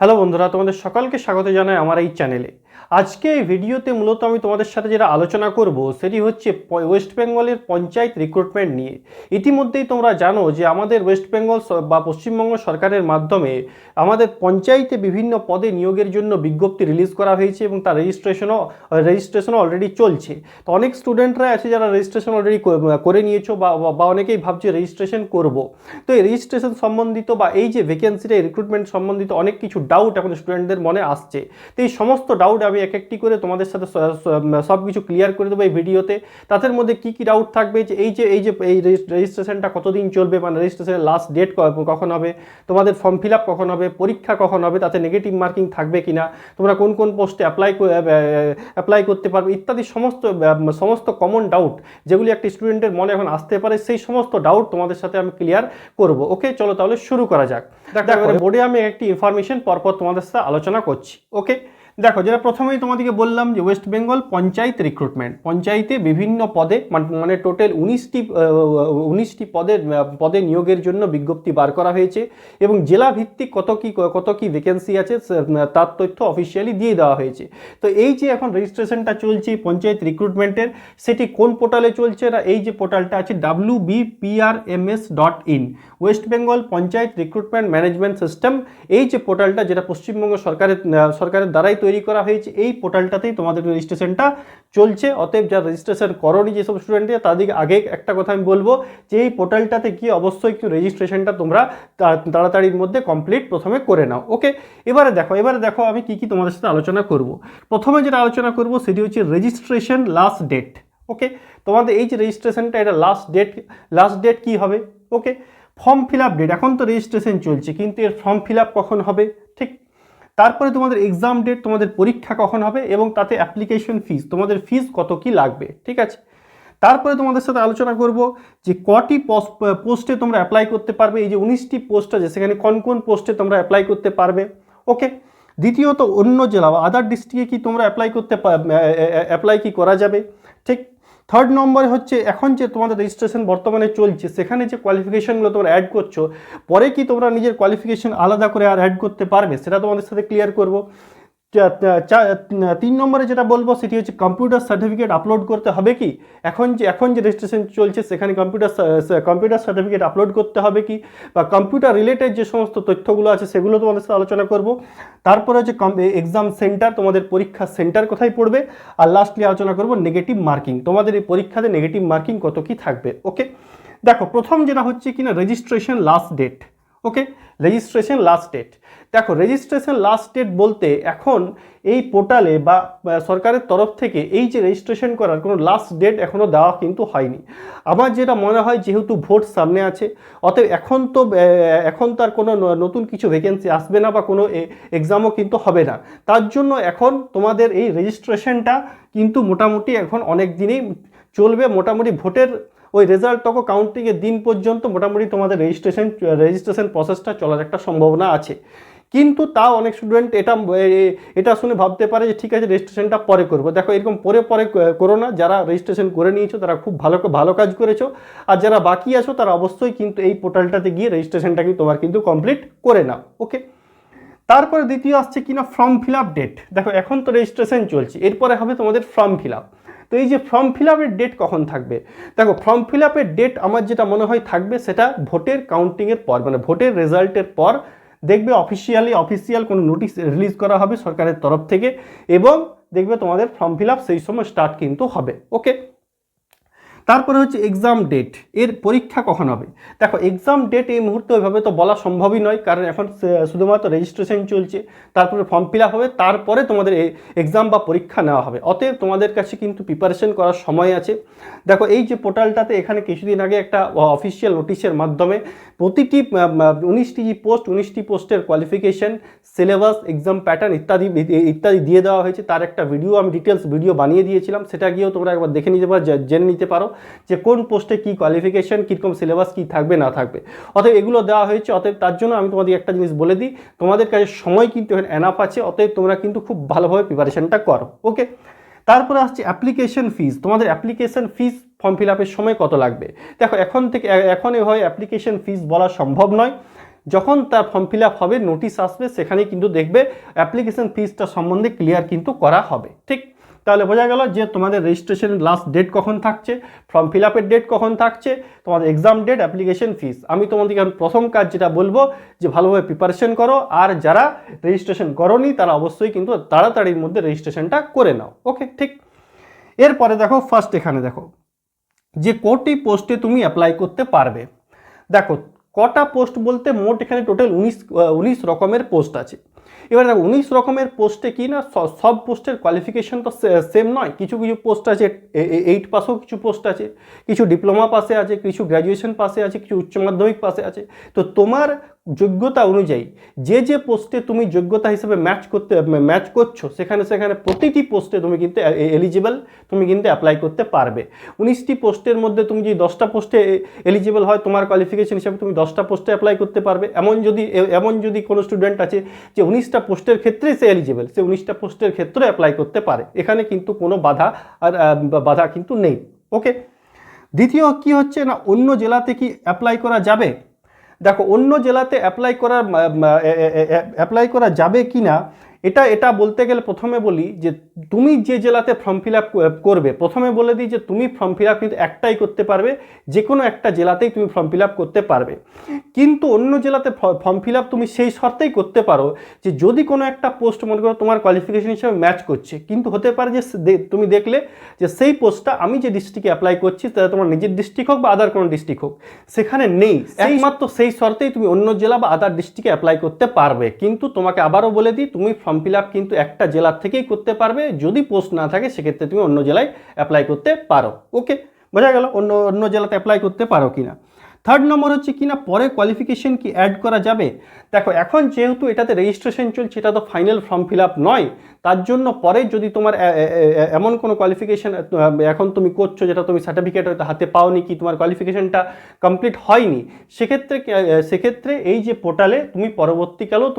Hello বন্ধুরা, তোমাদের সকলকে স্বাগত জানাই আমার এই চ্যানেলে। আজকে এই ভিডিওতে মূলত আমি তোমাদের সাথে যেটা আলোচনা করব সেটি হচ্ছে ওয়েস্ট বেঙ্গলের পঞ্চায়েত রিক্রুটমেন্ট নিয়ে। ইতিমধ্যেই তোমরা জানো যে আমাদের ওয়েস্ট বেঙ্গল বা পশ্চিমবঙ্গ সরকারের মাধ্যমে আমাদের পঞ্চায়েতে বিভিন্ন পদে নিয়োগের জন্য বিজ্ঞপ্তি রিলিজ করা হয়েছে এবং তার রেজিস্ট্রেশনও অলরেডি চলছে। তো অনেক স্টুডেন্টরা আছে যারা রেজিস্ট্রেশন অলরেডি করে নিয়েছো বা অনেকেই ভাবছে রেজিস্ট্রেশন করব। তো এই রেজিস্ট্রেশন সম্বন্ধিত বা এই যে ভ্যাকেন্সিটা রিক্রুটমেন্ট সম্বন্ধিত অনেক কিছু ডাউট এখন স্টুডেন্টদের মনে আসছে। তো এই সমস্ত ডাউট আমি এক একটি করে তোমাদের সাথে সব কিছু ক্লিয়ার করে দেবো এই ভিডিওতে। তাদের মধ্যে কি কি ডাউট থাকবে, যে এই রেজিস্ট্রেশনটা কতদিন চলবে, মানে রেজিস্ট্রেশনের লাস্ট ডেট কখন হবে, তোমাদের ফর্ম ফিল আপ কখন হবে, পরীক্ষা কখন হবে, তাতে নেগেটিভ মার্কিং থাকবে কিনা, তোমরা কোন কোন পোস্টে অ্যাপ্লাই করতে পারবে ইত্যাদি সমস্ত কমন ডাউট যেগুলি একটি স্টুডেন্টের মনে এখন আসতে পারে, সেই সমস্ত ডাউট তোমাদের সাথে আমি ক্লিয়ার করব। ওকে, চলো তাহলে শুরু করা যাক। দেখো, বোর্ডে আমি একটি ইনফরমেশন পরপর তোমাদের সাথে আলোচনা করছি। ওকে, দেখো, যেটা প্রথমেই তোমাদেরকে বললাম যে ওয়েস্ট বেঙ্গল পঞ্চায়েত রিক্রুটমেন্ট, পঞ্চায়েতে বিভিন্ন পদে মানে টোটাল 19টি পদে নিয়োগের জন্য বিজ্ঞপ্তি বার করা হয়েছে এবং জেলা ভিত্তিক কত কি ভ্যাকেন্সি আছে তার তথ্য অফিসিয়ালি দিয়ে দেওয়া হয়েছে। তো এই যে এখন রেজিস্ট্রেশনটা চলছে পঞ্চায়েত রিক্রুটমেন্টের, সেটি কোন পোর্টালে চলছে না, এই যে পোর্টালটা আছে wbprms.in, West Bengal panchayat recruitment management system. এই যে পোর্টালটা, যেটা পশ্চিমবঙ্গ সরকারের দ্বারাই তৈরি করা হয়েছে, এই পোর্টালটাতেই তোমাদের রেজিস্ট্রেশনটা চলছে। অতএব যারা রেজিস্ট্রেশন করোনি যেসব স্টুডেন্টরা, তাদেরকে আগে একটা কথা আমি বলবো যে এই পোর্টালটাতে গিয়ে অবশ্যই একটু রেজিস্ট্রেশনটা তোমরা তাড়াতাড়ির মধ্যে কমপ্লিট প্রথমে করে নাও। ওকে, এবারে দেখো আমি কি তোমাদের সাথে আলোচনা করব। প্রথমে যেটা আলোচনা করব সেটি হচ্ছে রেজিস্ট্রেশন লাস্ট ডেট। ওকে, তোমাদের এই যে রেজিস্ট্রেশনটা, এটা লাস্ট ডেট কি হবে? ওকে, ফর্ম ফিল আপ ডেট, এখন তো রেজিস্ট্রেশন চলছে কিন্তু এর ফর্ম ফিল আপ কখন হবে, ঠিক। তারপরে তোমাদের এক্সাম ডেট, তোমাদের পরীক্ষা কখন হবে এবং তাতে অ্যাপ্লিকেশন ফিস, তোমাদের ফিস কত কি লাগবে, ঠিক আছে। তারপরে তোমাদের সাথে আলোচনা করব যে কটি পোস্টে তোমরা অ্যাপ্লাই করতে পারবে, এই যে 19টি পোস্ট আছে সেখানে কোন কোন পোস্টে তোমরা অ্যাপ্লাই করতে পারবে। ওকে, দ্বিতীয়ত অন্য জেলা বা আদার ডিস্ট্রিক্টে কি তোমরা অ্যাপ্লাই কি করা যাবে, ঠিক। থার্ড নম্বরে হচ্ছে এখন যে তোমাদের রেজিস্ট্রেশন বর্তমানে চলছে সেখানে যে কোয়ালিফিকেশনগুলো তোমরা অ্যাড করছো, পরে কি তোমরা নিজের কোয়ালিফিকেশন আলাদা করে আর অ্যাড করতে পারবে, সেটা তোমাদের সাথে ক্লিয়ার করব। 3 নম্বরে যেটা বলবো সেটি হচ্ছে কম্পিউটার সার্টিফিকেট আপলোড করতে হবে কি, এখন যে রেজিস্ট্রেশন চলছে সেখানে কম্পিউটার সার্টিফিকেট আপলোড করতে হবে কি, বা কম্পিউটার রিলেটেড যে সমস্ত তথ্যগুলো আছে সেগুলো তোমাদের সাথে আলোচনা করব। তারপরে হচ্ছে এক্সাম সেন্টার, তোমাদের পরীক্ষার সেন্টার কোথায় পড়বে, আর লাস্টলি আলোচনা করব নেগেটিভ মার্কিং, তোমাদের এই পরীক্ষাতে নেগেটিভ মার্কিং কত কি থাকবে। ওকে, দেখো, প্রথম যেটা হচ্ছে কিনা রেজিস্ট্রেশন লাস্ট ডেট। ওকে, রেজিস্ট্রেশন লাস্ট ডেট, দেখো রেজিস্ট্রেশন লাস্ট ডেট বলতে এখন এই পোর্টালে বা সরকারের তরফ থেকে এই যে রেজিস্ট্রেশন করার কোনো লাস্ট ডেট এখনও দেওয়া কিন্তু হয়নি। আমার যেটা মনে হয় যেহেতু ভোট সামনে আছে, অতএব এখন তো আর কোনো নতুন কিছু ভ্যাকেন্সি আসবে না বা কোনো এক্সামও কিন্তু হবে না। তার জন্য এখন তোমাদের এই রেজিস্ট্রেশনটা কিন্তু মোটামুটি এখন অনেক দিনই চলবে, মোটামুটি ভোটের ওই রেজাল্ট তখন কাউন্টিংয়ের দিন পর্যন্ত মোটামুটি তোমাদের রেজিস্ট্রেশন প্রসেসটা চলার একটা সম্ভাবনা আছে। কিন্তু তাও অনেক স্টুডেন্ট এটা শুনে ভাবতে পারে যে ঠিক আছে রেজিস্ট্রেশনটা পরে করবো। দেখো, এরকম পরে করো না। যারা রেজিস্ট্রেশন করে নিয়েছো তারা খুব ভালো কাজ করেছো, আর যারা বাকি আছো তারা অবশ্যই কিন্তু এই পোর্টালটাতে গিয়ে রেজিস্ট্রেশনটা তোমার কিন্তু কমপ্লিট করে নাও। ওকে, তারপরে দ্বিতীয় আসছে কিনা ফর্ম ফিল আপ ডেট। দেখো, এখন তো রেজিস্ট্রেশন চলছে, এরপরে হবে তোমাদের ফর্ম ফিল আপ। তো এই যে ফর্ম ফিল আপের ডেট কখন থাকবে, দেখো ফর্ম ফিল আপের ডেট আমার যেটা মনে হয় থাকবে সেটা ভোটের কাউন্টিংয়ের পর, মানে ভোটের রেজাল্টের পর দেখবে অফিসিয়াল কোনো নোটিশ রিলিজ করা হবে সরকারের তরফ থেকে এবং দেখবে তোমাদের ফর্ম ফিল আপ সেই সময় স্টার্ট কিন্তু হবে। ওকে, তারপরে হচ্ছে এক্সাম ডেট, এর পরীক্ষা কখন হবে। দেখো, এক্সাম ডেট এই মুহূর্তে ওইভাবে তো বলা সম্ভবই নয়, কারণ এখন শুধুমাত্র রেজিস্ট্রেশন চলছে, তারপরে ফর্ম ফিল আপ হবে, তারপরে তোমাদের এক্সাম বা পরীক্ষা নেওয়া হবে। অতএব তোমাদের কাছে কিন্তু প্রিপারেশন করার সময় আছে। দেখো, এই যে পোর্টালটাতে এখানে কিছুদিন আগে একটা অফিসিয়াল নোটিশের মাধ্যমে প্রতিটি 19টি পোস্টের কোয়ালিফিকেশন, সিলেবাস, এক্সাম প্যাটার্ন ইত্যাদি দিয়ে দেওয়া হয়েছে। তার একটা আমি ডিটেলস ভিডিও বানিয়ে দিয়েছিলাম, সেটা গিয়েও তোমরা একবার দেখে নিতে পারো, জেনে নিতে পারো যে কোন পোস্টে কী কোয়ালিফিকেশন, কীরকম সিলেবাস কী থাকবে না থাকবে। অতএব এগুলো দেওয়া হয়েছে। অতএব তার জন্য আমি তোমাদের একটা জিনিস বলে দিই, তোমাদের কাছে সময় কিন্তু এনাফ আছে, অতএব তোমরা কিন্তু খুব ভালোভাবে প্রিপারেশনটা করো। ওকে, তারপরে আসছে অ্যাপ্লিকেশন ফিস। তোমাদের অ্যাপ্লিকেশন ফিস ফর্ম ফিল আপের সময় কত লাগবে। দেখো, এখন এভাবে অ্যাপ্লিকেশন ফিস বলা সম্ভব নয়, যখন তার ফর্ম ফিল আপ হবে, নোটিশ আসবে, সেখানে কিন্তু দেখবে অ্যাপ্লিকেশন ফিসটা সম্বন্ধে ক্লিয়ার কিন্তু করা হবে। ঠিক, তাহলে বোঝা গেল যে তোমাদের রেজিস্ট্রেশনের লাস্ট ডেট কখন থাকছে, ফর্ম ফিল আপের ডেট কখন থাকছে, তোমাদের এক্সাম ডেট, অ্যাপ্লিকেশন ফিস। আমি তোমাদেরকে এখন প্রথম কাজ যেটা বলবো যে ভালোভাবে প্রিপারেশন করো, আর যারা রেজিস্ট্রেশন করোনি তারা অবশ্যই কিন্তু তাড়াতাড়ির মধ্যে রেজিস্ট্রেশনটা করে নাও। ওকে, ঠিক। এরপরে দেখো ফার্স্ট এখানে দেখো যে কোটি পোস্টে তুমি অ্যাপ্লাই করতে পারবে। দেখো কটা পোস্ট বলতে মোট এখানে টোটাল 19 রকমের পোস্ট আছে। এবার দেখো 19 রকমের পোস্টে কি না সব পোস্টের কোয়ালিফিকেশন তো সেম নয়। কিছু কিছু পোস্ট আছে 8 পাসেও, কিছু পোস্ট আছে কিছু ডিপ্লোমা পাসে আছে, কিছু গ্র্যাজুয়েশন পাসে আছে, কিছু উচ্চ মাধ্যমিক পাসে আছে। তো তোমার যোগ্যতা অনুযায়ী যে পোস্টে তুমি যোগ্যতা হিসেবে ম্যাচ করছো সেখানে প্রতিটি পোস্টে তুমি কিন্তু এলিজিবল, তুমি কিন্তু অ্যাপ্লাই করতে পারবে। 19টি পোস্টের মধ্যে তুমি যদি 10টা পোস্টে এলিজিবল হয়, তোমার কোয়ালিফিকেশন হিসাবে তুমি 10টা পোস্টে অ্যাপ্লাই করতে পারবে। এমন যদি কোনো স্টুডেন্ট আছে যে 19টা পোস্টের ক্ষেত্রে সে এলিজিবল, সে 19টা পোস্টের ক্ষেত্রে অ্যাপ্লাই করতে পারে। এখানে কিন্তু কোনো বাধা কিন্তু নেই। ওকে, দ্বিতীয় কি হচ্ছে না, অন্য জেলাতে কি অ্যাপ্লাই করা যাবে। দেখো অন্য জেলাতে অ্যাপ্লাই করা যাবে কি না এটা বলতে গেলে প্রথমে বলি যে তুমি যে জেলাতে ফর্ম ফিল আপ করবে, প্রথমে বলে দিই যে তুমি ফর্ম ফিল আপ কিন্তু একটাই করতে পারবে, যে কোনো একটা জেলাতেই তুমি ফর্ম ফিল আপ করতে পারবে। কিন্তু অন্য জেলাতে ফর্ম ফিল আপ তুমি সেই শর্তেই করতে পারো যে যদি কোনো একটা পোস্ট মনে করো তোমার কোয়ালিফিকেশন হিসেবে ম্যাচ করছে, কিন্তু হতে পারে যে তুমি দেখলে যে সেই পোস্টটা আমি যে ডিস্ট্রিক্টে অ্যাপ্লাই করছি তাহলে তোমার নিজের ডিস্ট্রিক্ট হোক বা আদার কোনো ডিস্ট্রিক্ট হোক সেখানে নেই, একমাত্র সেই শর্তেই তুমি অন্য জেলা বা আদার ডিস্ট্রিক্টে অ্যাপ্লাই করতে পারবে। কিন্তু তোমাকে আবারও বলে দিই, তুমি ফর্ম ফিল আপ কিন্তু একটা জেলার থেকেই করতে পারবে, যদি পোস্ট না থাকে সেক্ষেত্রে তুমি অন্য জেলায় অ্যাপ্লাই করতে পারো। ওকে, বোঝা গেল অন্য জেলাতে অ্যাপ্লাই করতে পারো কিনা। থার্ড নম্বর হচ্ছে কিনা পরে কোয়ালিফিকেশন কি অ্যাড করা যাবে। দেখো এখন যেহেতু এটাতে রেজিস্ট্রেশন চলছে, এটা তো ফাইনাল ফর্ম ফিল আপ নয়, তার জন্য পরে যদি তোমার এমন কোনো কোয়ালিফিকেশন এখন তুমি করছো যেটা তুমি সার্টিফিকেট হয়তো হাতে পাওনি, কি তোমার কোয়ালিফিকেশনটা কমপ্লিট হয়নি, সেক্ষেত্রে এই যে পোর্টালে তুমি পরবর্তীকালেও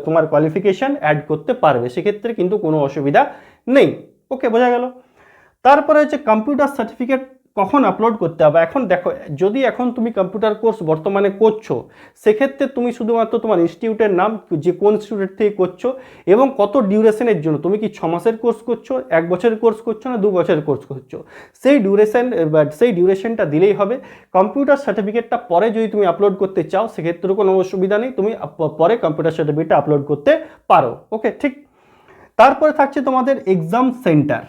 তোমার কোয়ালিফিকেশন অ্যাড করতে পারবে, সেক্ষেত্রে কিন্তু কোনো অসুবিধা নেই। ওকে, বোঝা গেল। তারপরে হচ্ছে কম্পিউটার সার্টিফিকেট কখন আপলোড করতে হবে। এখন দেখো যদি এখন তুমি কম্পিউটার কোর্স বর্তমানে করছো, সেক্ষেত্রে তুমি শুধুমাত্র তোমার ইনস্টিটিউটের নাম, যে কোন ইনস্টিটিউট থেকে করছো এবং কত ডিউরেশনের জন্য, তুমি কি 6 মাসের কোর্স করছো, 1 বছরের কোর্স করছো না 2 বছরের কোর্স করছো, সেই ডিউরেশনটা দিলেই হবে। কম্পিউটার সার্টিফিকেটটা পরে যদি তুমি আপলোড করতে চাও সেক্ষেত্রে কোনো অসুবিধা নেই, তুমি পরে কম্পিউটার সার্টিফিকেটটা আপলোড করতে পারো। ওকে, ঠিক। তারপরে থাকছে তোমাদের এক্সাম সেন্টার।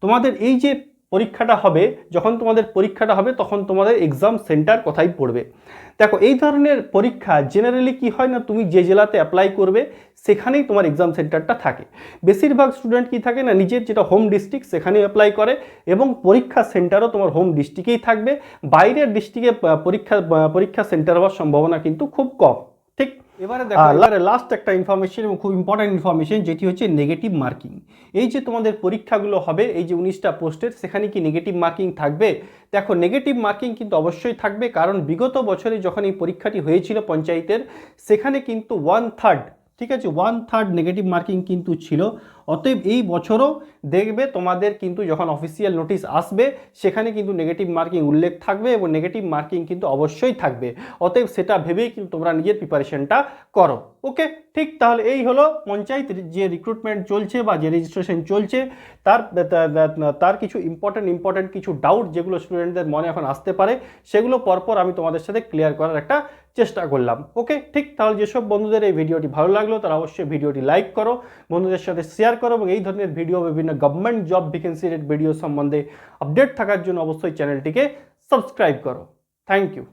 তোমাদের এই যে পরীক্ষাটা হবে, যখন তোমাদের পরীক্ষাটা হবে তখন তোমাদের এক্সাম সেন্টার কোথায় পড়বে। দেখো এই ধরনের পরীক্ষা জেনারেলি কি হয় না, তুমি যে জেলাতে অ্যাপ্লাই করবে সেখানেই তোমার এক্সাম সেন্টারটা থাকে। বেশিরভাগ স্টুডেন্ট কি থাকে না, নিজের যেটা হোম ডিস্ট্রিক্ট সেখানেই অ্যাপ্লাই করে এবং পরীক্ষা সেন্টারও তোমার হোম ডিস্ট্রিক্টেই থাকবে। বাইরের ডিস্ট্রিক্টে পরীক্ষা সেন্টার হওয়ার সম্ভাবনা কিন্তু খুব কম। ঠিক, এবারে দেখো লাস্ট একটা ইনফরমেশন এবং খুব ইম্পর্টেন্ট ইনফরমেশন, যেটি হচ্ছে নেগেটিভ মার্কিং। এই যে তোমাদের পরীক্ষাগুলো হবে, এই যে 19টা পোস্টের, সেখানে কি নেগেটিভ মার্কিং থাকবে। দেখো নেগেটিভ মার্কিং কিন্তু অবশ্যই থাকবে, কারণ বিগত বছরে যখন এই পরীক্ষাটি হয়েছিল পঞ্চায়েতের, সেখানে কিন্তু 1/3, ঠিক আছে, 1/3 নেগেটিভ মার্কিং কিন্তু ছিল। অতএব এই বছরও দেখবে তোমাদের কিন্তু যখন অফিসিয়াল নোটিশ আসবে সেখানে কিন্তু নেগেটিভ মার্কিং উল্লেখ থাকবে এবং নেগেটিভ মার্কিং কিন্তু অবশ্যই থাকবে। অতএব সেটা ভেবেই কিন্তু তোমরা নিজের প্রিপারেশনটা করো। ওকে, ঠিক। তাহলে এই হলো পঞ্চায়েত যে রিক্রুটমেন্ট চলছে বা যে রেজিস্ট্রেশন চলছে তার কিছু ইম্পর্টেন্ট কিছু ডাউট যেগুলো স্টুডেন্টদের মনে এখন আসতে পারে, সেগুলো পরপর আমি তোমাদের সাথে ক্লিয়ার করার একটা চেষ্টা করলাম। ওকে, ঠিক। তাহলে যেসব বন্ধুদের এই ভিডিওটি ভালো লাগলো তারা অবশ্যই ভিডিওটি লাইক করো, বন্ধুদের সাথে শেয়ার করো এবং এই ধরনের ভিডিও, বিভিন্ন গভর্নমেন্ট জব ভ্যাকেন্সি ভিডিও সম্বন্ধে আপডেট থাকার জন্য অবশ্যই চ্যানেলটিকে সাবস্ক্রাইব করো। Thank you.